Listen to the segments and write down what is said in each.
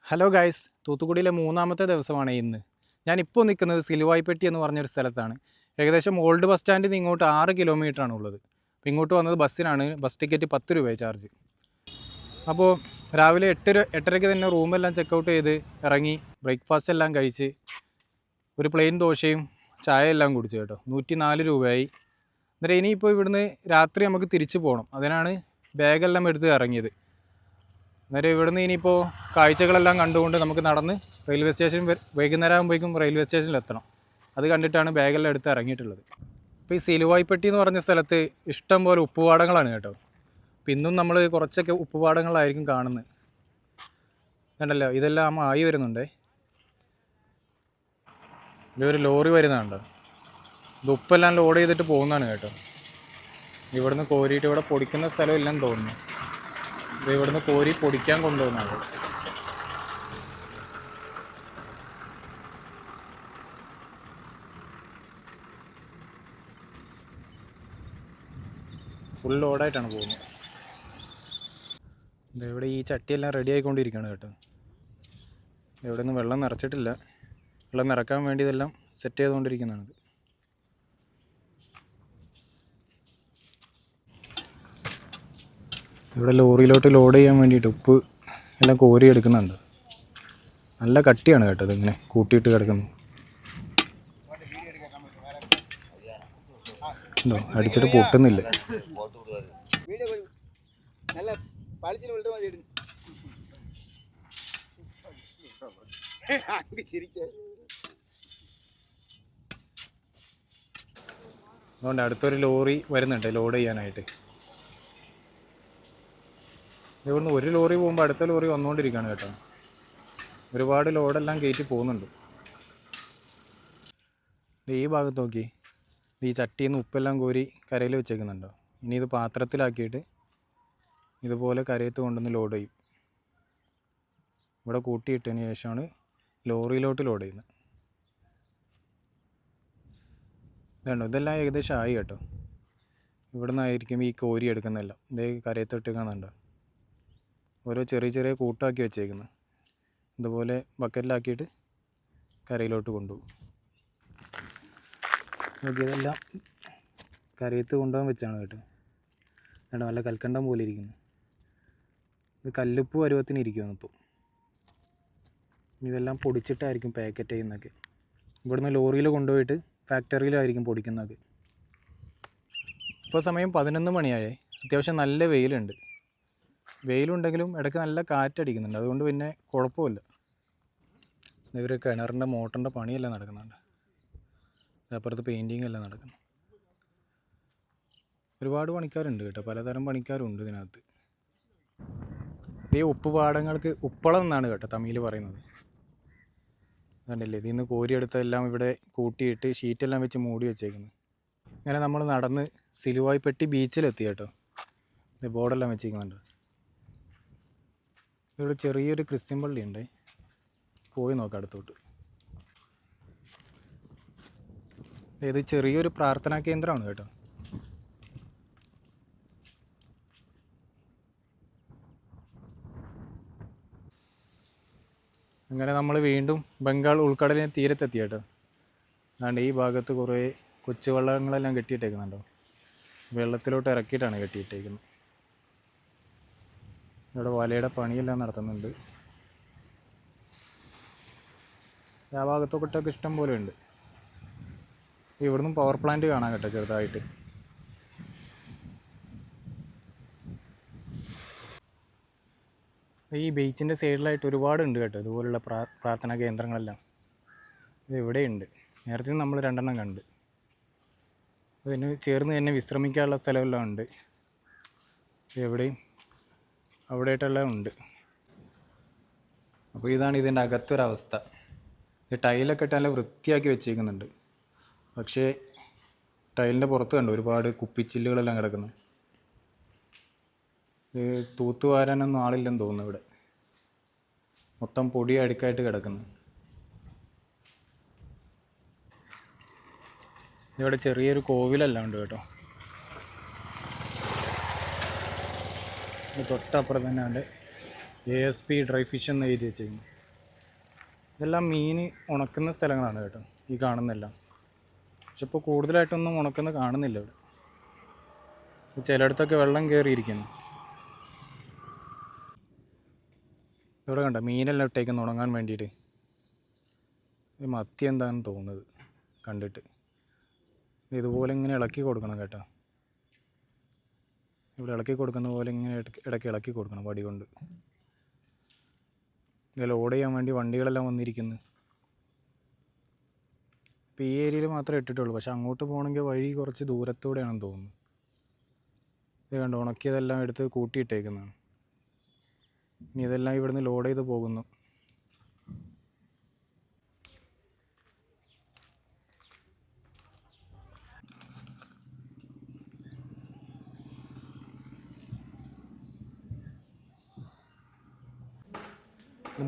Hello guys, തൂത്തുക്കുടിയിലെ മൂന്നാമത്തെ ദിവസമാണ് ഇന്ന്. ഞാനിപ്പോൾ നിൽക്കുന്നത് സിലുവായ്പെട്ടി എന്ന് പറഞ്ഞൊരു സ്ഥലത്താണ്. ഏകദേശം ഓൾഡ് ബസ് സ്റ്റാൻഡിൽ നിന്ന് ഇങ്ങോട്ട് 6 കിലോമീറ്ററാണ് ഉള്ളത്. അപ്പോൾ ഇങ്ങോട്ട് വന്നത് ബസ്സിനാണ്. ബസ് ടിക്കറ്റ് 10 രൂപ ചാർജ്. അപ്പോൾ രാവിലെ 8:30 തന്നെ റൂമെല്ലാം ചെക്കൗട്ട് ചെയ്ത് ഇറങ്ങി ബ്രേക്ക്ഫാസ്റ്റ് എല്ലാം കഴിച്ച് ഒരു പ്ലെയിൻ ദോശയും ചായ എല്ലാം കുടിച്ചു കേട്ടോ. 104 രൂപയായി. അന്നേരം ഇനിയിപ്പോൾ ഇവിടുന്ന് രാത്രി നമുക്ക് തിരിച്ചു പോകണം. അതിനാണ് ബാഗെല്ലാം എടുത്ത് ഇറങ്ങിയത്. അന്നേരം ഇവിടുന്ന് ഇനിയിപ്പോൾ കാഴ്ചകളെല്ലാം കണ്ടുകൊണ്ട് നമുക്ക് നടന്ന് റെയിൽവേ സ്റ്റേഷൻ വൈകുന്നേരം ആകുമ്പോഴേക്കും റെയിൽവേ സ്റ്റേഷനിൽ എത്തണം. അത് കണ്ടിട്ടാണ് ബാഗെല്ലാം എടുത്ത് ഇറങ്ങിയിട്ടുള്ളത്. അപ്പോൾ ഈ സിലുവായ്പെട്ടി എന്ന് പറഞ്ഞ സ്ഥലത്ത് ഇഷ്ടം പോലെ ഉപ്പുപാടങ്ങളാണ് കേട്ടോ. അപ്പോൾ ഇന്നും നമ്മൾ കുറച്ചൊക്കെ ഉപ്പുപാടങ്ങളായിരിക്കും കാണുന്നത്. കണ്ടല്ലോ, ഇതെല്ലാം ആയി വരുന്നുണ്ടേ. ഇതൊരു ലോറി വരുന്നതുണ്ടോ. ഇത് ഉപ്പെല്ലാം ലോഡ് ചെയ്തിട്ട് പോകുന്നതാണ് കേട്ടോ. ഇവിടുന്ന് കോരിയിട്ട് ഇവിടെ പൊടിക്കുന്ന സ്ഥലമില്ലെന്ന് തോന്നുന്നു. ഇത് ഇവിടുന്ന് കോരി പൊടിക്കാൻ കൊണ്ടുപോകുന്നതാണ്. ഫുൾ ലോഡായിട്ടാണ് പോകുന്നത്. ഇവിടെ ഈ ചട്ടിയെല്ലാം റെഡി ആയിക്കൊണ്ടിരിക്കുകയാണ് കേട്ടോ. ഇവിടെ നിന്ന് വെള്ളം നിറച്ചിട്ടില്ല. വെള്ളം നിറക്കാൻ വേണ്ടി ഇതെല്ലാം സെറ്റ് ചെയ്തുകൊണ്ടിരിക്കുന്നതാണ്. ഇവിടെ ലോറിയിലോട്ട് ലോഡ് ചെയ്യാൻ വേണ്ടിയിട്ട് ഉപ്പ് എല്ലാം കോരി എടുക്കുന്നുണ്ട്. നല്ല കട്ടിയാണ് കേട്ടോ ഇതിങ്ങനെ കൂട്ടിയിട്ട് കിടക്കുന്നത്. ഉണ്ടോ, അടിച്ചിട്ട് പൊട്ടുന്നില്ല. അതുകൊണ്ട് അടുത്തൊരു ലോറി വരുന്നുണ്ട് ലോഡ് ചെയ്യാനായിട്ട്. ഇവിടുന്ന് ഒരു ലോറി പോകുമ്പോൾ അടുത്ത ലോറി വന്നുകൊണ്ടിരിക്കുകയാണ് കേട്ടോ. ഒരുപാട് ലോഡെല്ലാം കയറ്റി പോകുന്നുണ്ട്. ഈ ഭാഗത്ത് നോക്കി, ഈ ചട്ടിയിൽ നിന്ന് ഉപ്പെല്ലാം കോരി കരയിൽ വെച്ചേക്കുന്നുണ്ടോ. ഇനി ഇത് പാത്രത്തിലാക്കിയിട്ട് ഇതുപോലെ കരയത്ത് കൊണ്ടുവന്ന് ലോഡ് ചെയ്യും. ഇവിടെ കൂട്ടിയിട്ടതിന് ശേഷമാണ് ലോറിയിലോട്ട് ലോഡ് ചെയ്യുന്നത്. ഇതുണ്ടോ, ഇതെല്ലാം ഏകദേശം ആയി കേട്ടോ. ഇവിടെ നിന്നായിരിക്കും ഈ കോരി എടുക്കുന്നതെല്ലാം. ഇതേ കരയത്തിട്ട് കാണുന്നുണ്ടോ. ഓരോ ചെറിയ ചെറിയ കൂട്ടാക്കി വെച്ചേക്കുന്നത്. ഇതുപോലെ ബക്കറ്റിലാക്കിയിട്ട് കരയിലോട്ട് കൊണ്ടുപോകും. നോക്കിയതെല്ലാം കരയത്ത് കൊണ്ടുപോകാൻ വെച്ചാണ് കേട്ടോ. വേണ്ട, നല്ല കൽക്കണ്ടം പോലെ ഇരിക്കുന്നു. ഇത് കല്ലുപ്പ് പരുവത്തിന് ഇരിക്കുമെന്ന് ഇപ്പോൾ. ഇതെല്ലാം പൊടിച്ചിട്ടായിരിക്കും പാക്കറ്റ് ചെയ്യുന്നതൊക്കെ. ഇവിടുന്ന് ലോറിയിൽ കൊണ്ടുപോയിട്ട് ഫാക്ടറിയിലായിരിക്കും പൊടിക്കുന്നതൊക്കെ. ഇപ്പോൾ സമയം 11 മണിയായേ. അത്യാവശ്യം നല്ല വെയിലുണ്ട്. വെയിലുണ്ടെങ്കിലും ഇടയ്ക്ക് നല്ല കാറ്റടിക്കുന്നുണ്ട്. അതുകൊണ്ട് പിന്നെ കുഴപ്പമില്ല. ഇവർ കിണറിൻ്റെ മോട്ടറിൻ്റെ പണിയെല്ലാം നടക്കുന്നുണ്ട്. അപ്പുറത്ത് പെയിൻറ്റിങ് എല്ലാം നടക്കുന്നു. ഒരുപാട് പണിക്കാരുണ്ട് കേട്ടോ. പലതരം പണിക്കാരുണ്ട് ഇതിനകത്ത്. ഈ ഉപ്പുപാടങ്ങൾക്ക് ഉപ്പളം എന്നാണ് കേട്ടോ തമിഴിൽ പറയുന്നത്. അതുകൊണ്ടല്ലേ ഇതിൽ നിന്ന് കോരിയെടുത്തെല്ലാം ഇവിടെ കൂട്ടിയിട്ട് ഷീറ്റെല്ലാം വെച്ച് മൂടി വെച്ചേക്കുന്നു. ഇങ്ങനെ നമ്മൾ നടന്ന് സിലുവായ്പെട്ടി ബീച്ചിലെത്തി കേട്ടോ. ഇത് ബോർഡെല്ലാം വെച്ചിരിക്കുന്നുണ്ട്. ഇവിടെ ചെറിയൊരു ക്രിസ്ത്യൻ പള്ളി ഉണ്ട്. പോയി നോക്കാം അടുത്തോട്ട്. ഇത് ചെറിയൊരു പ്രാർത്ഥനാ കേന്ദ്രമാണ് കേട്ടോ. അങ്ങനെ നമ്മൾ വീണ്ടും ബംഗാൾ ഉൾക്കടലിന് തീരത്തെത്തി കേട്ടോ. അതുകൊണ്ട് ഈ ഭാഗത്ത് കുറേ കൊച്ചു വള്ളങ്ങളെല്ലാം കെട്ടിയിട്ടേക്കുന്നുണ്ടോ. വെള്ളത്തിലോട്ട് ഇറക്കിയിട്ടാണ് കെട്ടിയിട്ടേക്കുന്നത്. ഇവിടെ വലയുടെ പണിയെല്ലാം നടത്തുന്നുണ്ട്. ആ ഭാഗത്തൊക്കെ ഇഷ്ടം പോലെ ഉണ്ട്. ഇവിടുന്ന് പവർ പ്ലാന്റ് കാണാൻ കേട്ടോ ചെറുതായിട്ട്. ഈ ബീച്ചിൻ്റെ സൈഡിലായിട്ട് ഒരുപാടുണ്ട് കേട്ടോ ഇതുപോലുള്ള പ്രാർത്ഥനാ കേന്ദ്രങ്ങളെല്ലാം. ഇത് ഇവിടെയുണ്ട്. നേരത്തെ നമ്മൾ 2 കണ്ട്. അതിന് ചേർന്ന് തന്നെ വിശ്രമിക്കാനുള്ള സ്ഥലമെല്ലാം ഉണ്ട്. എവിടെയും അവിടെയായിട്ടെല്ലാം ഉണ്ട്. അപ്പോൾ ഇതാണ് ഇതിൻ്റെ അകത്തൊരവസ്ഥ. ഈ ടൈലൊക്കെ ഇട്ട് നല്ല വൃത്തിയാക്കി വെച്ചേക്കുന്നുണ്ട്. പക്ഷേ ടൈലിൻ്റെ പുറത്ത് കണ്ടു ഒരുപാട് കുപ്പിച്ചില്ലുകളെല്ലാം കിടക്കുന്നു. ഇത് തൂത്തുവാരാനൊന്നും ആളില്ലെന്ന് തോന്നുന്നു. ഇവിടെ മൊത്തം പൊടി അടുക്കായിട്ട് കിടക്കുന്നു. ഇവിടെ ചെറിയൊരു കോവിലെല്ലാം ഉണ്ട് കേട്ടോ. തൊട്ടപ്പുറം തന്നെ ഉണ്ട് ASP ഡ്രൈ ഫിഷ് എന്ന് എഴുതി വെച്ചിരിക്കുന്നു. ഇതെല്ലാം മീൻ ഉണക്കുന്ന സ്ഥലങ്ങളാണ് കേട്ടോ, ഈ കാണുന്നെല്ലാം. പക്ഷെ ഇപ്പോൾ കൂടുതലായിട്ടൊന്നും ഉണക്കുന്ന കാണുന്നില്ല ഇവിടെ. ചിലയിടത്തൊക്കെ വെള്ളം കയറിയിരിക്കുന്നു. ഇവിടെ കണ്ട മീനെല്ലാം ഇട്ടേക്കുന്നു ഉണങ്ങാൻ വേണ്ടിയിട്ട്. ഈ മത്തി എന്താണെന്ന് തോന്നുന്നത് കണ്ടിട്ട്. ഇതുപോലെ ഇങ്ങനെ ഇളക്കി കൊടുക്കണം കേട്ടോ. ഇവിടെ ഇളക്കി കൊടുക്കുന്ന പോലെ ഇങ്ങനെ ഇടയ്ക്ക് ഇളക്കി കൊടുക്കണം വടി കൊണ്ട്. ഇത് ലോഡ് ചെയ്യാൻ വേണ്ടി വണ്ടികളെല്ലാം വന്നിരിക്കുന്നു. ഇപ്പോൾ ഈ ഏരിയയിൽ മാത്രമേ ഇട്ടിട്ടുള്ളൂ, പക്ഷെ അങ്ങോട്ട് പോകണമെങ്കിൽ വഴി കുറച്ച് ദൂരത്തൂടെയാണെന്ന് തോന്നുന്നു. ഇത് കണ്ടോ, ഉണക്കിയതെല്ലാം എടുത്ത് കൂട്ടിയിട്ടേക്കുന്നതാണ്. ഇനി ഇതെല്ലാം ഇവിടുന്ന് ലോഡ് ചെയ്ത് പോകുന്നു.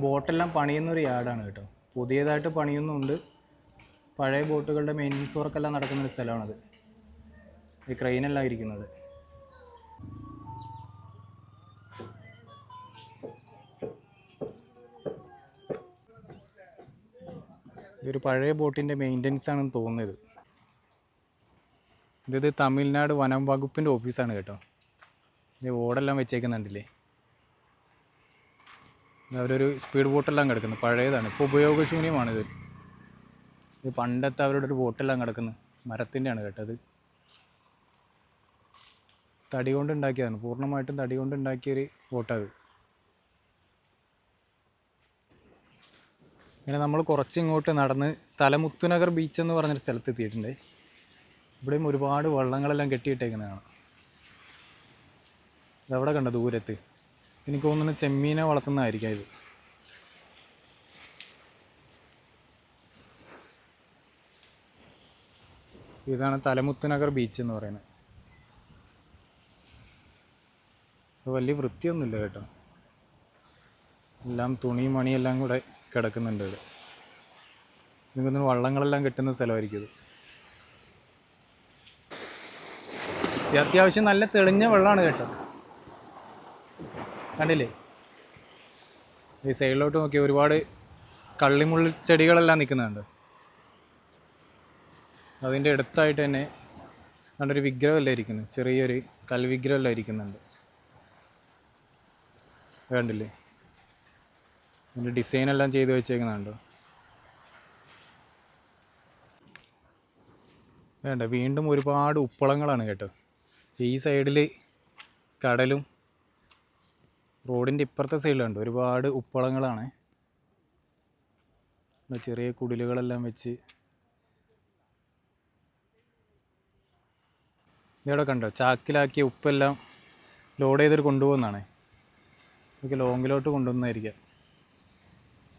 ബോട്ടെല്ലാം പണിയുന്നൊരു യാർഡാണ് കേട്ടോ. പുതിയതായിട്ട് പണിയുന്നുണ്ട്. പഴയ ബോട്ടുകളുടെ മെയിൻ്റനൻസ് വർക്കെല്ലാം നടക്കുന്നൊരു സ്ഥലമാണത്. ഈ ക്രെയിനെല്ലാം ഇരിക്കുന്നത്. ഇതൊരു പഴയ ബോട്ടിൻ്റെ മെയിൻ്റനൻസ് ആണെന്ന് തോന്നുന്നത്. ഇത് തമിഴ്നാട് വനം വകുപ്പിൻ്റെ ഓഫീസാണ് കേട്ടോ. ഇത് ബോർഡെല്ലാം വെച്ചേക്കുന്നുണ്ടല്ലേ. അവരൊരു സ്പീഡ് ബോട്ടെല്ലാം കിടക്കുന്നു, പഴയതാണ്, ഇപ്പോൾ ഉപയോഗശൂന്യമാണിത്. ഇത് പണ്ടത്തെ അവരുടെ ഒരു ബോട്ടെല്ലാം കിടക്കുന്നു, മരത്തിൻ്റെയാണ് കേട്ടത്. തടി കൊണ്ട് ഉണ്ടാക്കിയതാണ്, പൂർണ്ണമായിട്ടും തടി കൊണ്ട് ഉണ്ടാക്കിയൊരു ബോട്ടത്. ഇങ്ങനെ നമ്മൾ കുറച്ചിങ്ങോട്ട് നടന്ന് തലമുത്തുനഗർ ബീച്ച് എന്ന് പറഞ്ഞൊരു സ്ഥലത്ത് എത്തിയിട്ടുണ്ട്. ഇവിടെയും ഒരുപാട് വള്ളങ്ങളെല്ലാം കെട്ടിയിട്ടേക്കുന്നതാണ്. ഇതവിടെ കണ്ട ദൂരത്ത്, എനിക്ക് തോന്നുന്നു ചെമ്മീനെ വളർത്തുന്നതായിരിക്കാം ഇത്. ഇതാണ് തലമുത്തുനഗർ ബീച്ച് എന്ന് പറയുന്നത്. വലിയ വൃത്തിയൊന്നുമില്ല കേട്ടോ. എല്ലാം തുണിയും മണിയെല്ലാം കൂടെ കിടക്കുന്നുണ്ട് ഇവിടെ. എനിക്കൊന്ന് വള്ളങ്ങളെല്ലാം കെട്ടുന്ന സ്ഥലമായിരിക്കും ഇത്. അത്യാവശ്യം നല്ല തെളിഞ്ഞ വെള്ളമാണ് കേട്ടോ. കണ്ടില്ലേ, ഈ സൈഡിലോട്ട് നോക്കി ഒരുപാട് കള്ളിമുള്ളി ചെടികളെല്ലാം നിൽക്കുന്നുണ്ട്. അതിൻ്റെ അടുത്തായിട്ട് തന്നെ കണ്ടൊരു വിഗ്രഹമെല്ലാം ഇരിക്കുന്നു, ചെറിയൊരു കൽവിഗ്രഹമെല്ലാം ഇരിക്കുന്നുണ്ട്. കണ്ടില്ലേ, അതിൻ്റെ ഡിസൈനെല്ലാം ചെയ്ത് വെച്ചേക്കുന്നുണ്ടോ. വേണ്ട, വീണ്ടും ഒരുപാട് ഉപ്പളങ്ങളാണ് കേട്ടോ. ഈ സൈഡിൽ കടലും റോഡിൻ്റെ ഇപ്പുറത്തെ സൈഡിലുണ്ട് ഒരുപാട് ഉപ്പളങ്ങളാണ്. ചെറിയ കുടിലുകളെല്ലാം വെച്ച്. ഇവിടെ കണ്ടോ, ചാക്കിലാക്കിയ ഉപ്പെല്ലാം ലോഡ് ചെയ്തിട്ട് കൊണ്ടുപോകുന്നതാണ്. ഇതൊക്കെ ലോങ്ങിലോട്ട് കൊണ്ടുവന്നായിരിക്കാം.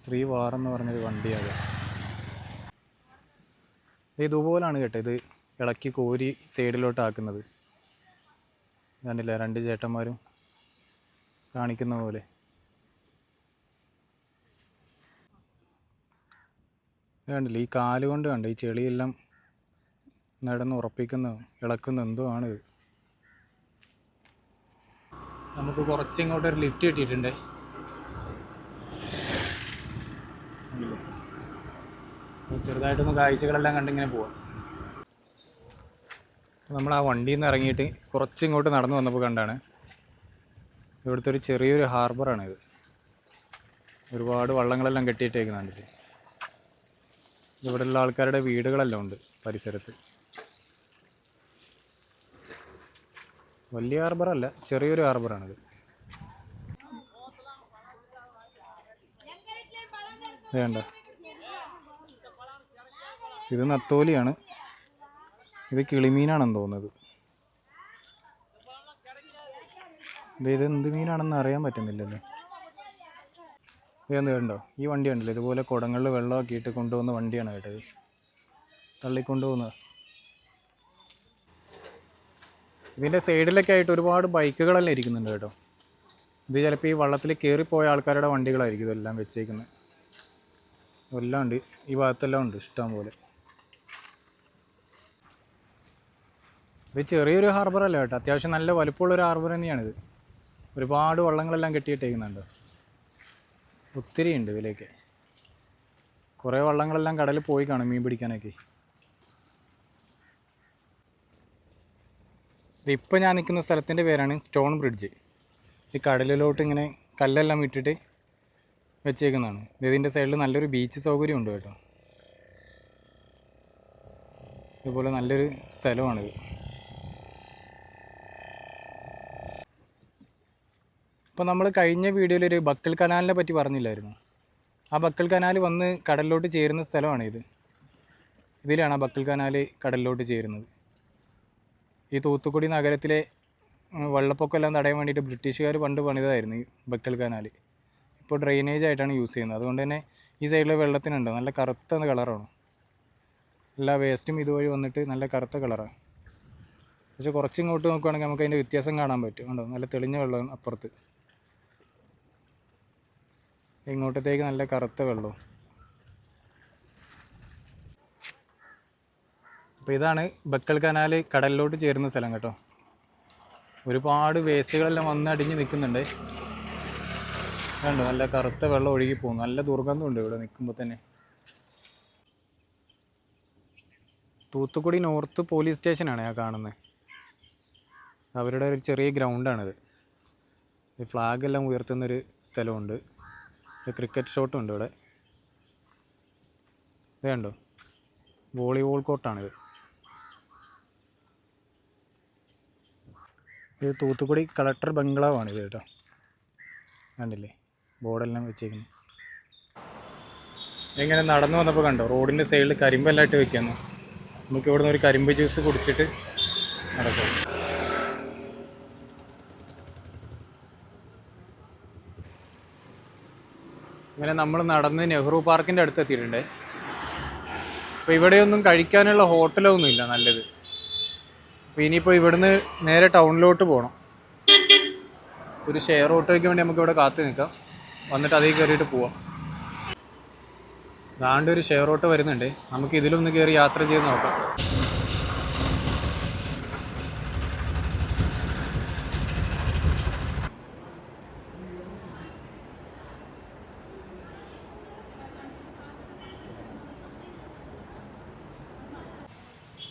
ശ്രീവാർ എന്ന് പറഞ്ഞൊരു വണ്ടിയാണ്. ഇതുപോലാണ് കേട്ടോ, ഇത് ഇളക്കി കോരി സൈഡിലോട്ട് ആക്കുന്നത്. കണ്ടില്ല, രണ്ട് ചേട്ടന്മാരും കാണിക്കുന്ന പോലെ. കണ്ടില്ല, ഈ കാല് കൊണ്ട് കണ്ടോ, ഈ ചെളിയെല്ലാം നടന്ന് ഉറപ്പിക്കുന്ന ഇളക്കുന്ന എന്തോ ആണിത്. നമുക്ക് കുറച്ചിങ്ങോട്ടൊരു ലിഫ്റ്റ് കിട്ടിയിട്ടുണ്ട്. ചെറുതായിട്ടൊന്ന് കാഴ്ചകളെല്ലാം കണ്ടിങ്ങനെ പോവാം. നമ്മൾ ആ വണ്ടിയിൽ നിന്ന് ഇറങ്ങിയിട്ട് കുറച്ചിങ്ങോട്ട് നടന്നു വന്നപ്പോൾ കണ്ടാണ് ഇവിടുത്തെ ഒരു ചെറിയൊരു ഹാർബറാണിത്. ഒരുപാട് വള്ളങ്ങളെല്ലാം കെട്ടിയിട്ടേക്കുന്നുണ്ട്. ഇവിടെയുള്ള ആൾക്കാരുടെ വീടുകളെല്ലാം ഉണ്ട് പരിസരത്ത്. വലിയ ഹാർബറല്ല, ചെറിയൊരു ഹാർബറാണിത്. വേണ്ട, ഇത് നത്തോലിയാണ്, ഇത് കിളിമീനാണെന്ന് തോന്നുന്നത്. ഇത് എന്ത് മീനാണെന്ന് അറിയാൻ പറ്റുന്നില്ലല്ലോ. ഇതെന്ത് കണ്ടോ, ഈ വണ്ടി കണ്ടില്ലേ, ഇതുപോലെ കുടങ്ങളിൽ വെള്ളമാക്കിയിട്ട് കൊണ്ടുപോകുന്ന വണ്ടിയാണ് കേട്ടത്, തള്ളിക്കൊണ്ടുപോകുന്നത്. ഇതിൻ്റെ സൈഡിലൊക്കെ ആയിട്ട് ഒരുപാട് ബൈക്കുകളെല്ലാം ഇരിക്കുന്നുണ്ട് കേട്ടോ. ഇത് ചിലപ്പോൾ ഈ വള്ളത്തിൽ കയറിപ്പോയ ആൾക്കാരുടെ വണ്ടികളായിരിക്കും ഇതെല്ലാം വെച്ചേക്കുന്നത്. എല്ലാം ഉണ്ട്, ഈ ഭാഗത്തെല്ലാം ഉണ്ട് ഇഷ്ടം പോലെ. ഇത് ചെറിയൊരു ഹാർബറല്ല കേട്ടോ, അത്യാവശ്യം നല്ല വലുപ്പമുള്ളൊരു ഹാർബർ തന്നെയാണിത്. ഒരുപാട് വള്ളങ്ങളെല്ലാം കെട്ടിയിട്ടേക്കുന്നുണ്ട്, ഒത്തിരി ഉണ്ട് ഇതിലേക്ക്. കുറേ വള്ളങ്ങളെല്ലാം കടലിൽ പോയി കാണും മീൻ പിടിക്കാനൊക്കെ. ഇപ്പോൾ ഞാൻ നിൽക്കുന്ന സ്ഥലത്തിൻ്റെ പേരാണ് സ്റ്റോൺ ബ്രിഡ്ജ്. ഈ കടലിലോട്ട് ഇങ്ങനെ കല്ലെല്ലാം ഇട്ടിട്ട് വെച്ചേക്കുന്നതാണ്. ഇതിൻ്റെ സൈഡിൽ നല്ലൊരു ബീച്ച് സൗകര്യം ഉണ്ട് കേട്ടോ. ഇതുപോലെ നല്ലൊരു സ്ഥലമാണിത്. ഇപ്പോൾ നമ്മൾ കഴിഞ്ഞ വീഡിയോയിലൊരു ബക്കൽ കനാലിനെ പറ്റി പറഞ്ഞില്ലായിരുന്നു. ആ ബക്കൽ കനാൽ വന്ന് കടലിലോട്ട് ചേരുന്ന സ്ഥലമാണ് ഇത്. ഇതിലാണ് ആ ബക്കൽ കനാൽ കടലിലോട്ട് ചേരുന്നത്. ഈ തൂത്തുക്കുടി നഗരത്തിലെ വെള്ളപ്പൊക്കമെല്ലാം തടയാൻ വേണ്ടിയിട്ട് ബ്രിട്ടീഷുകാർ പണ്ട് പണിതായിരുന്നു ഈ ബക്കൽ കനാൽ. ഇപ്പോൾ ഡ്രെയിനേജ് ആയിട്ടാണ് യൂസ് ചെയ്യുന്നത്. അതുകൊണ്ട് തന്നെ ഈ സൈഡിലെ വെള്ളത്തിനുണ്ട് നല്ല കറുത്ത കളറാണ്. എല്ലാ വേസ്റ്റും ഇതുവഴി വന്നിട്ട് നല്ല കറുത്ത കളറാണ്. പക്ഷെ കുറച്ചിങ്ങോട്ട് നോക്കുകയാണെങ്കിൽ നമുക്ക് അതിൻ്റെ വ്യത്യാസം കാണാൻ പറ്റും. കണ്ടോ, നല്ല തെളിഞ്ഞ വെള്ളം അപ്പുറത്ത്, ഇങ്ങോട്ടത്തേക്ക് നല്ല കറുത്ത വെള്ളവും. അപ്പോൾ ഇതാണ് ബക്കൽ കനാൽ കടലിലോട്ട് ചേരുന്ന സ്ഥലം കേട്ടോ. ഒരുപാട് വേസ്റ്റുകളെല്ലാം വന്ന് അടിഞ്ഞ് നിൽക്കുന്നുണ്ട്. കണ്ടോ, നല്ല കറുത്ത വെള്ളം ഒഴുകി പോകും. നല്ല ദുർഗന്ധമുണ്ട് ഇവിടെ നിൽക്കുമ്പോൾ തന്നെ. തൂത്തുക്കുടി നോർത്ത് പോലീസ് സ്റ്റേഷനാണ് ഞാൻ കാണുന്നത്. അവരുടെ ഒരു ചെറിയ ഗ്രൗണ്ടാണിത്. ഈ ഫ്ലാഗെല്ലാം ഉയർത്തുന്നൊരു സ്ഥലമുണ്ട്. ക്രിക്കറ്റ് ഷോട്ടും ഉണ്ട് ഇവിടെ. ഇത് കണ്ടോ, വോളിബോൾ കോർട്ടാണിത്. ഇത് തൂത്തുക്കുടി കളക്ടർ ബംഗ്ലാവാണിത് കേട്ടോ. കണ്ടില്ലേ ബോർഡെല്ലാം വെച്ചേക്കുന്നു. എങ്ങനെ നടന്നു വന്നപ്പോൾ കണ്ടോ, റോഡിൻ്റെ സൈഡിൽ കരിമ്പെല്ലാം ഇട്ട് വെക്കുന്നു. നമുക്ക് ഇവിടെ നിന്ന് ഒരു കരിമ്പ് ജ്യൂസ് കുടിച്ചിട്ട് നടക്കാം. ഇങ്ങനെ നമ്മൾ നടന്ന് നെഹ്റു പാർക്കിൻ്റെ അടുത്ത് എത്തിയിട്ടുണ്ട്. അപ്പോൾ ഇവിടെയൊന്നും കഴിക്കാനുള്ള ഹോട്ടലൊന്നും ഇല്ല നല്ലത്. അപ്പോൾ ഇനിയിപ്പോൾ ഇവിടുന്ന് നേരെ ടൗണിലോട്ട് പോകണം. ഒരു ഷെയർ ഓട്ടോയ്ക്ക് വേണ്ടി നമുക്ക് ഇവിടെ കാത്തു നിൽക്കാം, വന്നിട്ട് അതിൽ കയറിയിട്ട് പോവാം. അതാണ്ട് ഒരു ഷെയർ ഓട്ടോ വരുന്നുണ്ട്, നമുക്ക് ഇതിലൊന്ന് കയറി യാത്ര ചെയ്ത് നോക്കാം.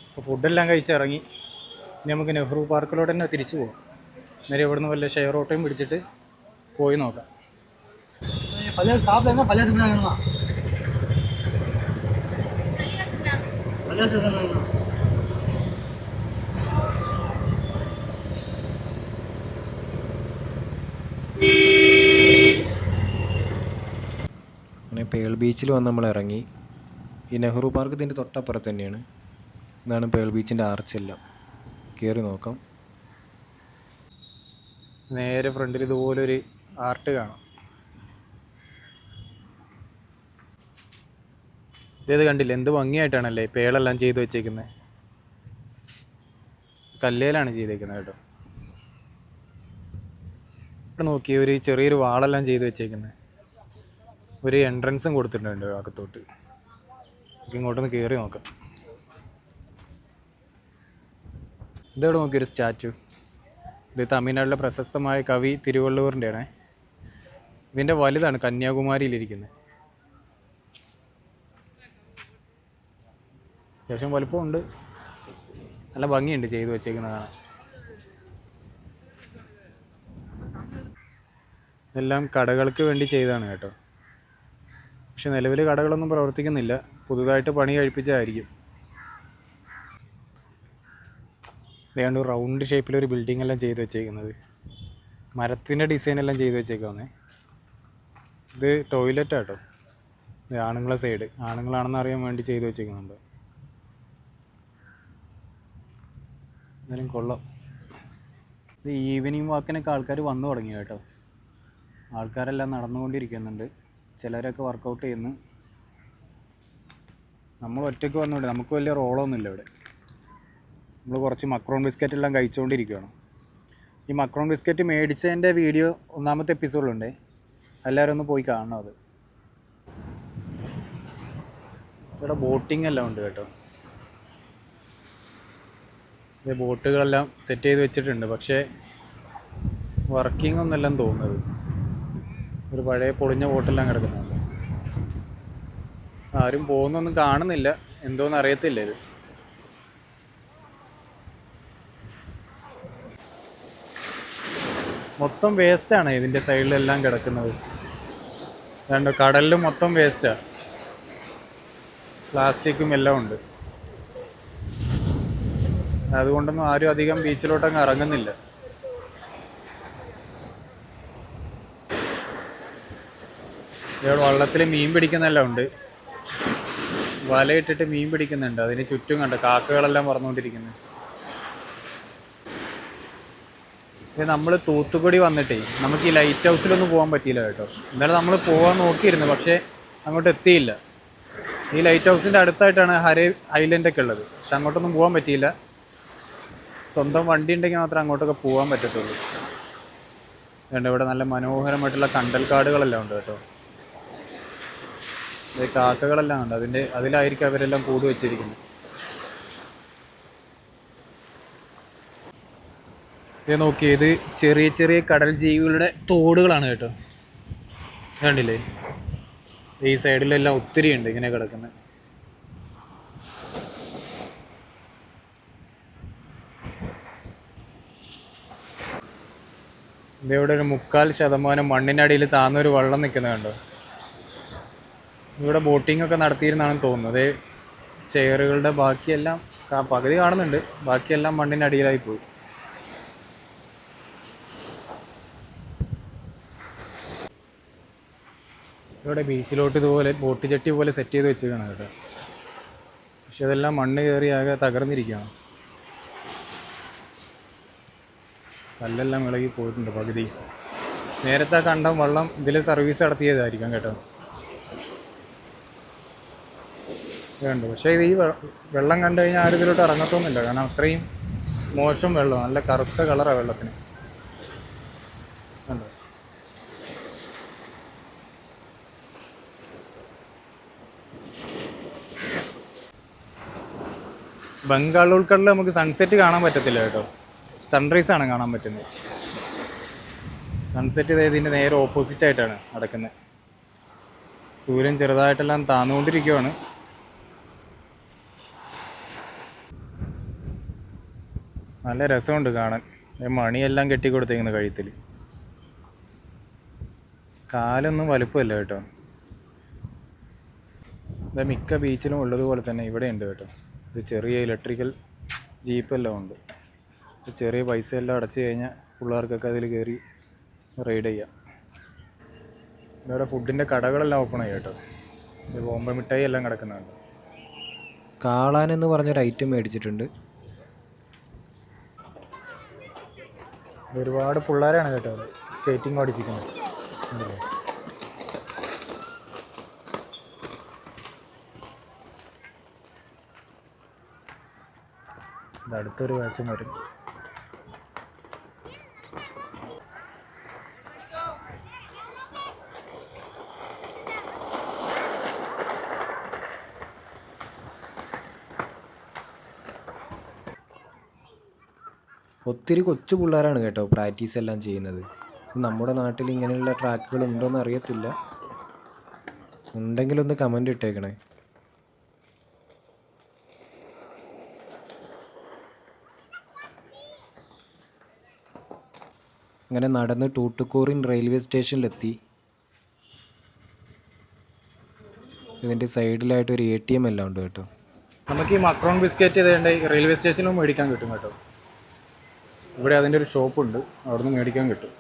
അപ്പോൾ ഫുഡെല്ലാം കഴിച്ചിറങ്ങി. ഇനി നമുക്ക് നെഹ്റു പാർക്കിലോട്ട് തന്നെ തിരിച്ചു പോകാം. നേരെ ഇവിടുന്ന് വല്ല ഷെയർ ഓട്ടോയും പിടിച്ചിട്ട് പോയി നോക്കാം. അങ്ങനെ പേൾ ബീച്ചിൽ വന്ന് നമ്മൾ ഇറങ്ങി. ഈ നെഹ്റു പാർക്ക് ഇതിൻ്റെ തൊട്ടപ്പുറത്ത് തന്നെയാണ്. ഇതാണ് പേൾ ബീച്ചിൻ്റെ ആർച്ചെല്ലാം. കയറി നോക്കാം. നേരെ ഫ്രണ്ടിൽ ഇതുപോലൊരു ആർട്ട് കാണാം. ഇതേത് കണ്ടില്ല, എന്ത് ഭംഗിയായിട്ടാണല്ലേ പേളെല്ലാം ചെയ്ത് വെച്ചേക്കുന്നത്. കല്ലേലാണ് ചെയ്തേക്കുന്നത് കേട്ടോ. ഇവിടെ നോക്കി ഒരു ചെറിയൊരു വാളെല്ലാം ചെയ്ത് വെച്ചേക്കുന്നത്. ഒരു എൻട്രൻസും കൊടുത്തിട്ടുണ്ട് അകത്തോട്ട്. ഇങ്ങോട്ടൊന്ന് കയറി നോക്കാം. ഇതവിടെ നോക്കിയൊരു സ്റ്റാച്ചു. ഇത് തമിഴ്നാട്ടിലെ പ്രശസ്തമായ കവി തിരുവള്ളുവറിൻ്റെ ആണ്. ഇതിൻ്റെ വലുതാണ് കന്യാകുമാരിയിലിരിക്കുന്നത്. അത്യാവശ്യം വലുപ്പമുണ്ട്, നല്ല ഭംഗിയുണ്ട് ചെയ്തു വെച്ചേക്കുന്നതാണ്. ഇതെല്ലാം കടകൾക്ക് വേണ്ടി ചെയ്തതാണ് കേട്ടോ. പക്ഷെ നിലവിൽ കടകളൊന്നും പ്രവർത്തിക്കുന്നില്ല, പുതുതായിട്ട് പണി കഴിപ്പിച്ചതായിരിക്കും. ഏതാണ്ട് റൗണ്ട് ഷേപ്പിലൊരു ബിൽഡിംഗ് എല്ലാം ചെയ്ത് വെച്ചേക്കുന്നത്. മരത്തിൻ്റെ ഡിസൈനെല്ലാം ചെയ്ത് വെച്ചേക്കാന്നേ. ഇത് ടോയ്ലറ്റാട്ടോ. ഇത് ആണുങ്ങളെ സൈഡ്, ആണുങ്ങളാണെന്ന് അറിയാൻ വേണ്ടി ചെയ്ത് വെച്ചേക്കുന്നുണ്ട്. എന്തായാലും കൊള്ളാം. ഇത് ഈവനിങ് വാക്കിനൊക്കെ ആൾക്കാർ വന്നു തുടങ്ങി കേട്ടോ. ആൾക്കാരെല്ലാം നടന്നുകൊണ്ടിരിക്കുന്നുണ്ട്. ചിലരൊക്കെ വർക്കൗട്ട് ചെയ്യുന്നു. നമ്മൾ ഒറ്റയ്ക്ക് വന്നുകൊണ്ട് നമുക്ക് വലിയ റോളൊന്നുമില്ല ഇവിടെ. നമ്മൾ കുറച്ച് മക്രോൺ ബിസ്ക്കറ്റെല്ലാം കഴിച്ചുകൊണ്ടിരിക്കുകയാണ്. ഈ മക്രോൺ ബിസ്ക്കറ്റ് മേടിച്ചതിൻ്റെ വീഡിയോ 1ാമത്തെ എപ്പിസോഡിലുണ്ട്, എല്ലാവരും ഒന്ന് പോയി കാണണം. അത് ഇവിടെ ബോട്ടിംഗ് എല്ലാം ഉണ്ട് കേട്ടോ. ഇത് ബോട്ടുകളെല്ലാം സെറ്റ് ചെയ്ത് വെച്ചിട്ടുണ്ട്, പക്ഷേ വർക്കിംഗ് ഒന്നെല്ലാം തോന്നുന്നത്. ഒരു പഴയ പൊളിഞ്ഞ ബോട്ടെല്ലാം കിടക്കുന്നുണ്ട്. ആരും പോകുന്നൊന്നും കാണുന്നില്ല, എന്തോന്ന് അറിയത്തില്ല ഇത്. മൊത്തം വേസ്റ്റാണ് ഇതിൻ്റെ സൈഡിലെല്ലാം കിടക്കുന്നത്. രണ്ട് കടലിൽ മൊത്തം വേസ്റ്റാണ്, പ്ലാസ്റ്റിക്കും എല്ലാം ഉണ്ട്. അതുകൊണ്ടൊന്നും ആരും അധികം ബീച്ചിലോട്ടങ്ങ് ഇറങ്ങുന്നില്ല. ഇവിടെ വള്ളത്തിൽ മീൻ പിടിക്കുന്നെല്ലാം ഉണ്ട്, വലയിട്ടിട്ട് മീൻ പിടിക്കുന്നുണ്ട്. അതിന് ചുറ്റും കണ്ട് കാക്കകളെല്ലാം പറന്നുകൊണ്ടിരിക്കുന്നത്. ഇത് നമ്മൾ തൂത്തുക്കുടി വന്നിട്ടേ നമുക്ക് ഈ ലൈറ്റ് ഹൗസിലൊന്നും പോകാൻ പറ്റിയില്ല കേട്ടോ. എന്നാലും നമ്മൾ പോകാൻ നോക്കിയിരുന്നു, പക്ഷേ അങ്ങോട്ട് എത്തിയില്ല. ഈ ലൈറ്റ് ഹൗസിൻ്റെ അടുത്തായിട്ടാണ് ഹരേ ഐലൻഡൊക്കെ ഉള്ളത്, പക്ഷെ അങ്ങോട്ടൊന്നും പോകാൻ പറ്റിയില്ല. സ്വന്തം വണ്ടി ഉണ്ടെങ്കിൽ മാത്രമേ അങ്ങോട്ടൊക്കെ പോകാൻ പറ്റത്തുള്ളൂ. അതുകൊണ്ട് ഇവിടെ നല്ല മനോഹരമായിട്ടുള്ള കണ്ടൽക്കാടുകളെല്ലാം ഉണ്ട് കേട്ടോ. ഇത് കാക്കകളെല്ലാം ഉണ്ട്, അതിലായിരിക്കും അവരെല്ലാം കൂട് വെച്ചിരിക്കുന്നത്. ഇത് നോക്കിയേ, ഇത് ചെറിയ ചെറിയ കടൽ ജീവികളുടെ തോടുകളാണ് കേട്ടോ. കണ്ടില്ലേ, ഈ സൈഡിലെല്ലാം ഒത്തിരി ഉണ്ട് ഇങ്ങനെ കിടക്കുന്നത്. ഇതിവിടെ ഒരു 3/4% മണ്ണിനടിയിൽ താന്നൊരു വെള്ളം നിൽക്കുന്നത് കണ്ടോ. ഇവിടെ ബോട്ടിംഗ് ഒക്കെ നടത്തിയിരുന്നാണെന്ന് തോന്നുന്നത്. ചെയറുകളുടെ ബാക്കിയെല്ലാം പകുതി കാണുന്നുണ്ട്, ബാക്കിയെല്ലാം മണ്ണിനടിയിലായി പോയി. ഇവിടെ ബീച്ചിലോട്ട് ഇതുപോലെ ബോട്ട് ചട്ടി പോലെ സെറ്റ് ചെയ്ത് വെച്ചിരിക്കണം കേട്ടോ. പക്ഷെ അതെല്ലാം മണ്ണ് കയറി ആകെ തകർന്നിരിക്കുകയാണ്. കല്ലെല്ലാം ഇളകി പോയിട്ടുണ്ട് പകുതി. നേരത്തെ കണ്ട വെള്ളം ഇതിൽ സർവീസ് നടത്തിയതായിരിക്കാം കേട്ടോ. വേണ്ട, പക്ഷേ ഇത് ഈ വെള്ളം കണ്ടു കഴിഞ്ഞാൽ ആരും ഇതിലോട്ട് ഇറങ്ങത്തൊന്നുമില്ല, കാരണം അത്രയും മോശം വെള്ളം, നല്ല കറുത്ത കളറാണ് വെള്ളത്തിന്. കണ്ടോ, ബംഗാൾ ഉൾക്കടലിൽ നമുക്ക് സൺസെറ്റ് കാണാൻ പറ്റത്തില്ല കേട്ടോ, സൺറൈസാണ് കാണാൻ പറ്റുന്നത്. സൺസെറ്റ് ഇതിൻ്റെ നേരെ ഓപ്പോസിറ്റ് ആയിട്ടാണ് നടക്കുന്നത്. സൂര്യൻ ചെറുതായിട്ടെല്ലാം താന്നുകൊണ്ടിരിക്കുകയാണ്. നല്ല രസമുണ്ട് കാണാൻ. മണിയെല്ലാം കെട്ടിക്കൊടുത്തേക്കുന്നത് കഴുത്തിൽ. കാലൊന്നും വലുപ്പമില്ല കേട്ടോ. ഇത് മിക്ക ബീച്ചിലും ഉള്ളതുപോലെ തന്നെ ഇവിടെ ഉണ്ട് കേട്ടോ. ഇത് ചെറിയ ഇലക്ട്രിക്കൽ ജീപ്പെല്ലാം ഉണ്ട്. ചെറിയ പൈസ എല്ലാം അടച്ചു കഴിഞ്ഞാൽ പിള്ളേർക്കൊക്കെ അതിൽ കയറി റൈഡ് ചെയ്യാം. ഇവിടെ ഫുഡിൻ്റെ കടകളെല്ലാം ഓപ്പൺ ആയി കേട്ടോ. ഇത് ബോംബെ മിഠായി എല്ലാം കിടക്കുന്നുണ്ട്. കാളാൻ എന്ന് പറഞ്ഞൊരു ഐറ്റം മേടിച്ചിട്ടുണ്ട്. ഒരുപാട് പിള്ളേരാണ് കേട്ടോ സ്കേറ്റിംഗ് പഠിപ്പിക്കുന്നത്. ഇത് അടുത്തൊരു കാഴ്ച വരും. ഒത്തിരി കൊച്ചു പിള്ളേരാണ് കേട്ടോ പ്രാക്ടീസ് എല്ലാം ചെയ്യുന്നത്. നമ്മുടെ നാട്ടിൽ ഇങ്ങനെയുള്ള ട്രാക്കുകൾ ഉണ്ടോയെന്ന് അറിയത്തില്ല, ഉണ്ടെങ്കിലൊന്ന് കമൻ്റ് ഇട്ടേക്കണേ. അങ്ങനെ നടന്ന് ടൂട്ടുക്കോറിൻ റെയിൽവേ സ്റ്റേഷനിലെത്തി. ഇതിൻ്റെ സൈഡിലായിട്ട് ഒരു ATM എല്ലാം ഉണ്ട് കേട്ടോ. നമുക്ക് ഈ മക്രോൺ ബിസ്ക്കറ്റ് ചെയ്തേണ്ട റെയിൽവേ സ്റ്റേഷനിലും മേടിക്കാൻ കിട്ടും കേട്ടോ. ഇവിടെ അതിൻ്റെ ഒരു ഷോപ്പുണ്ട്, അവിടെ നിന്ന് മേടിക്കാൻ കിട്ടും.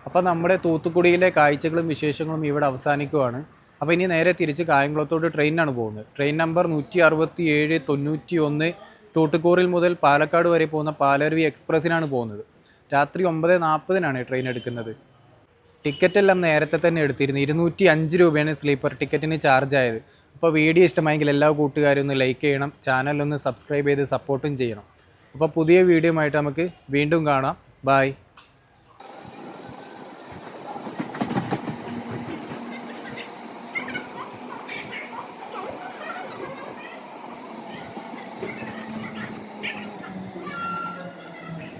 അപ്പോൾ നമ്മുടെ തൂത്തുക്കുടിയിലെ കാഴ്ചകളും വിശേഷങ്ങളും ഇവിടെ അവസാനിക്കുവാണ്. അപ്പോൾ ഇനി നേരെ തിരിച്ച് കായംകുളത്തോട്ട് ട്രെയിനാണ് പോകുന്നത്. ട്രെയിൻ നമ്പർ 16791 ടൂട്ടുക്കൂറിൽ മുതൽ പാലക്കാട് വരെ പോകുന്ന പാലരുവി എക്സ്പ്രസ്സിനാണ് പോകുന്നത്. രാത്രി 9:40-നാണ് ട്രെയിൻ എടുക്കുന്നത്. ടിക്കറ്റെല്ലാം നേരത്തെ തന്നെ എടുത്തിരുന്നു. 205 രൂപയാണ് സ്ലീപ്പർ ടിക്കറ്റിന് ചാർജ് ആയത്. അപ്പോൾ വീഡിയോ ഇഷ്ടമായെങ്കിൽ എല്ലാ കൂട്ടുകാരും ഒന്ന് ലൈക്ക് ചെയ്യണം, ചാനലൊന്ന് സബ്സ്ക്രൈബ് ചെയ്ത് സപ്പോർട്ടും ചെയ്യണം. അപ്പോൾ പുതിയ വീഡിയോ ആയിട്ട് നമുക്ക് വീണ്ടും കാണാം. ബൈ.